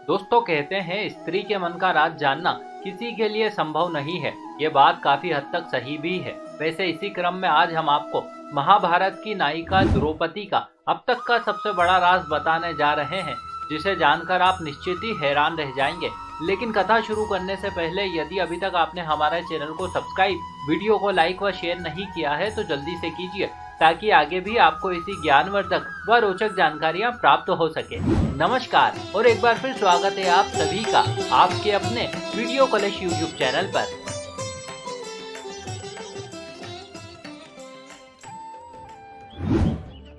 दोस्तों कहते हैं स्त्री के मन का राज जानना किसी के लिए संभव नहीं है। ये बात काफी हद तक सही भी है। वैसे इसी क्रम में आज हम आपको महाभारत की नायिका द्रौपदी का अब तक का सबसे बड़ा राज बताने जा रहे हैं, जिसे जानकर आप निश्चित ही हैरान रह जाएंगे। लेकिन कथा शुरू करने से पहले यदि अभी तक आपने हमारे चैनल को सब्सक्राइब, वीडियो को लाइक व शेयर नहीं किया है तो जल्दी से कीजिए, ताकि आगे भी आपको इसी ज्ञानवर्धक व रोचक जानकारियां प्राप्त हो सके। नमस्कार और एक बार फिर स्वागत है आप सभी का आपके अपने वीडियो कलेश यूट्यूब चैनल पर।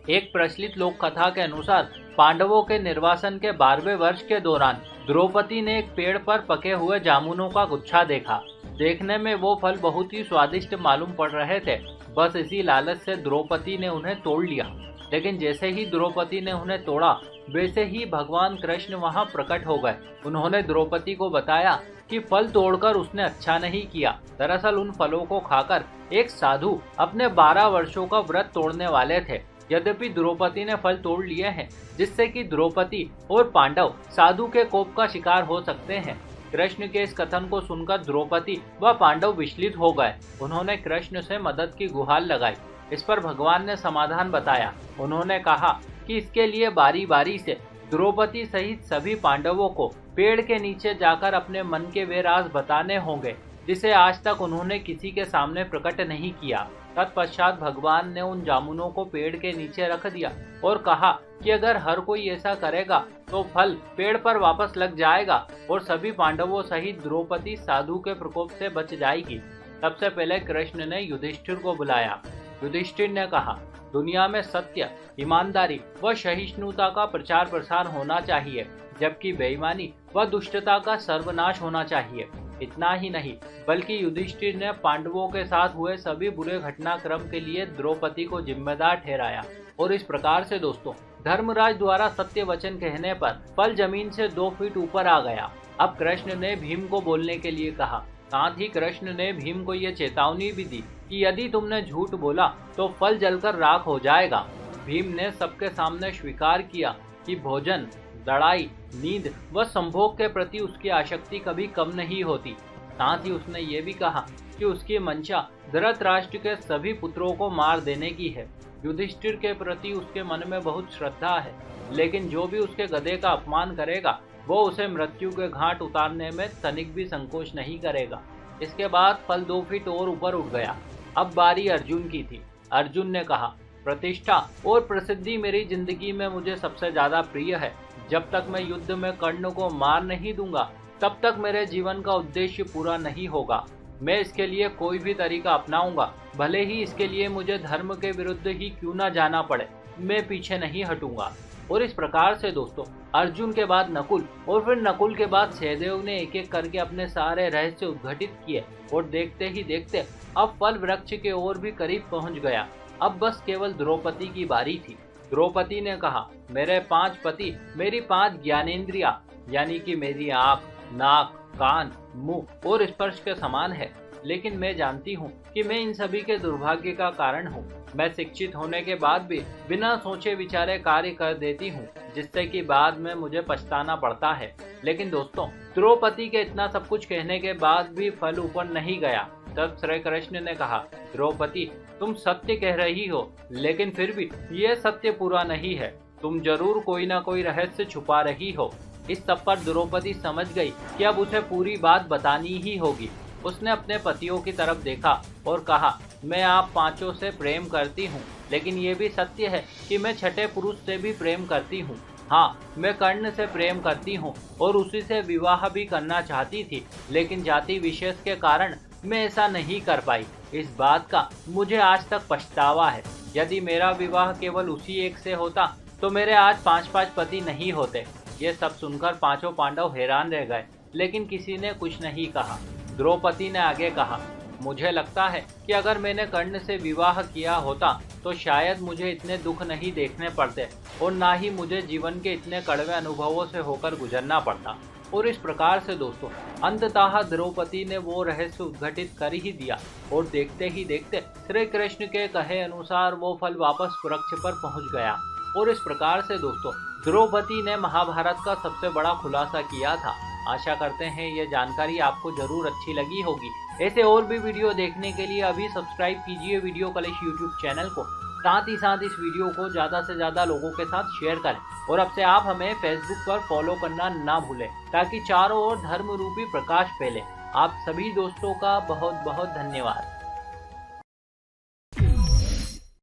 एक प्रचलित लोक कथा के अनुसार पांडवों के निर्वासन के 12वें वर्ष के दौरान द्रौपदी ने एक पेड़ पर पके हुए जामुनों का गुच्छा देखा। देखने में वो फल बहुत ही स्वादिष्ट मालूम पड़ रहे थे। बस इसी लालच से द्रौपदी ने उन्हें तोड़ लिया। लेकिन जैसे ही द्रौपदी ने उन्हें तोड़ा, वैसे ही भगवान कृष्ण वहां प्रकट हो गए। उन्होंने द्रौपदी को बताया कि फल तोड़कर उसने अच्छा नहीं किया। दरअसल उन फलों को खाकर एक साधु अपने 12 वर्षों का व्रत तोड़ने वाले थे। यद्यपि द्रौपदी ने फल तोड़ लिए हैं, जिससे कि द्रौपदी और पांडव साधु के कोप का शिकार हो सकते हैं। कृष्ण के इस कथन को सुनकर द्रौपदी व पांडव विचलित हो गए। उन्होंने कृष्ण से मदद की गुहार लगाई। इस पर भगवान ने समाधान बताया। उन्होंने कहा कि इसके लिए बारी बारी से द्रौपदी सहित सभी पांडवों को पेड़ के नीचे जाकर अपने मन के वे राज बताने होंगे, जिसे आज तक उन्होंने किसी के सामने प्रकट नहीं किया। तत्पश्चात भगवान ने उन जामुनों को पेड़ के नीचे रख दिया और कहा कि अगर हर कोई ऐसा करेगा तो फल पेड़ पर वापस लग जाएगा और सभी पांडवों सहित द्रौपदी साधु के प्रकोप से बच जाएगी। सबसे पहले कृष्ण ने युधिष्ठिर को बुलाया। युधिष्ठिर ने कहा, दुनिया में सत्य, ईमानदारी व सहिष्णुता का प्रचार प्रसार होना चाहिए, जबकि बेईमानी व दुष्टता का सर्वनाश होना चाहिए। इतना ही नहीं, बल्कि युधिष्ठिर ने पांडवों के साथ हुए सभी बुरे घटनाक्रम के लिए द्रौपदी को जिम्मेदार ठहराया। और इस प्रकार से दोस्तों, धर्मराज द्वारा सत्य वचन कहने पर फल जमीन से 2 फीट ऊपर आ गया। अब कृष्ण ने भीम को बोलने के लिए कहा। साथ ही कृष्ण ने भीम को यह चेतावनी भी दी कि यदि तुमने झूठ बोला तो फल जलकर राख हो जाएगा। भीम ने सबके सामने स्वीकार किया कि भोजन, लड़ाई, नींद व संभोग के प्रति उसकी आसक्ति कभी कम नहीं होती। साथ ही उसने ये भी कहा कि उसकी मंशा धृतराष्ट्र के सभी पुत्रों को मार देने की है। युधिष्ठिर के प्रति उसके मन में बहुत श्रद्धा है, लेकिन जो भी उसके गधे का अपमान करेगा वो उसे मृत्यु के घाट उतारने में तनिक भी संकोच नहीं करेगा। इसके बाद फल 2 फीट और ऊपर उठ गया। अब बारी अर्जुन की थी। अर्जुन ने कहा, प्रतिष्ठा और प्रसिद्धि मेरी जिंदगी में मुझे सबसे ज्यादा प्रिय है। जब तक मैं युद्ध में कर्ण को मार नहीं दूंगा, तब तक मेरे जीवन का उद्देश्य पूरा नहीं होगा। मैं इसके लिए कोई भी तरीका अपनाऊंगा, भले ही इसके लिए मुझे धर्म के विरुद्ध ही क्यों ना जाना पड़े। मैं पीछे नहीं हटूंगा। और इस प्रकार से दोस्तों, अर्जुन के बाद नकुल और फिर नकुल के बाद सहदेव ने एक एक करके अपने सारे रहस्य उद्घाटित किए। और देखते ही देखते अब फल वृक्ष के ओर भी करीब पहुंच गया। अब बस केवल द्रौपदी की बारी थी। द्रौपदी ने कहा, मेरे 5 पति मेरी 5 ज्ञानेंद्रियां यानी कि मेरी आँख, नाक, कान, मुंह और स्पर्श के समान है। लेकिन मैं जानती हूँ कि मैं इन सभी के दुर्भाग्य का कारण हूँ। मैं शिक्षित होने के बाद भी बिना सोचे विचारे कार्य कर देती हूँ, जिससे कि बाद में मुझे पछताना पड़ता है। लेकिन दोस्तों, द्रौपदी के इतना सब कुछ कहने के बाद भी फल ऊपर नहीं गया। तब श्री कृष्ण ने कहा, द्रौपदी तुम सत्य कह रही हो, लेकिन फिर भी यह सत्य पूरा नहीं है। तुम जरूर कोई ना कोई रहस्य छुपा रही हो। इस सब पर द्रौपदी समझ गई कि अब उसे पूरी बात बतानी ही होगी। उसने अपने पतियों की तरफ देखा और कहा, मैं आप 5 से प्रेम करती हूँ, लेकिन ये भी सत्य है कि मैं छठे पुरुष से भी प्रेम करती हूँ। हाँ, मैं कर्ण से प्रेम करती हूँ और उसी से विवाह भी करना चाहती थी, लेकिन जाति विशेष के कारण मैं ऐसा नहीं कर पाई। इस बात का मुझे आज तक पछतावा है। यदि मेरा विवाह केवल उसी एक से होता तो मेरे आज 5 पति नहीं होते। ये सब सुनकर 5 पांडव हैरान रह गए, लेकिन किसी ने कुछ नहीं कहा। द्रौपदी ने आगे कहा, मुझे लगता है कि अगर मैंने कर्ण से विवाह किया होता तो शायद मुझे इतने दुख नहीं देखने पड़ते और ना ही मुझे जीवन के इतने कड़वे अनुभवों से होकर गुजरना पड़ता। और इस प्रकार से दोस्तों, अंततः द्रौपदी ने वो रहस्य उद्घाटित कर ही दिया और देखते ही देखते श्री कृष्ण के कहे अनुसार वो फल वापस वृक्ष पर पहुंच गया। और इस प्रकार से दोस्तों द्रौपदी ने महाभारत का सबसे बड़ा खुलासा किया था। आशा करते हैं ये जानकारी आपको जरूर अच्छी लगी होगी। ऐसे और भी वीडियो देखने के लिए अभी सब्सक्राइब कीजिए वीडियो कलेश यूट्यूब चैनल को। साथ ही साथ इस वीडियो को ज़्यादा से ज़्यादा लोगों के साथ शेयर करें और अब से आप हमें फेसबुक पर फॉलो करना ना भूलें ताकि चारों ओर धर्म रूपी प्रकाश फैले। आप सभी दोस्तों का बहुत बहुत धन्यवाद।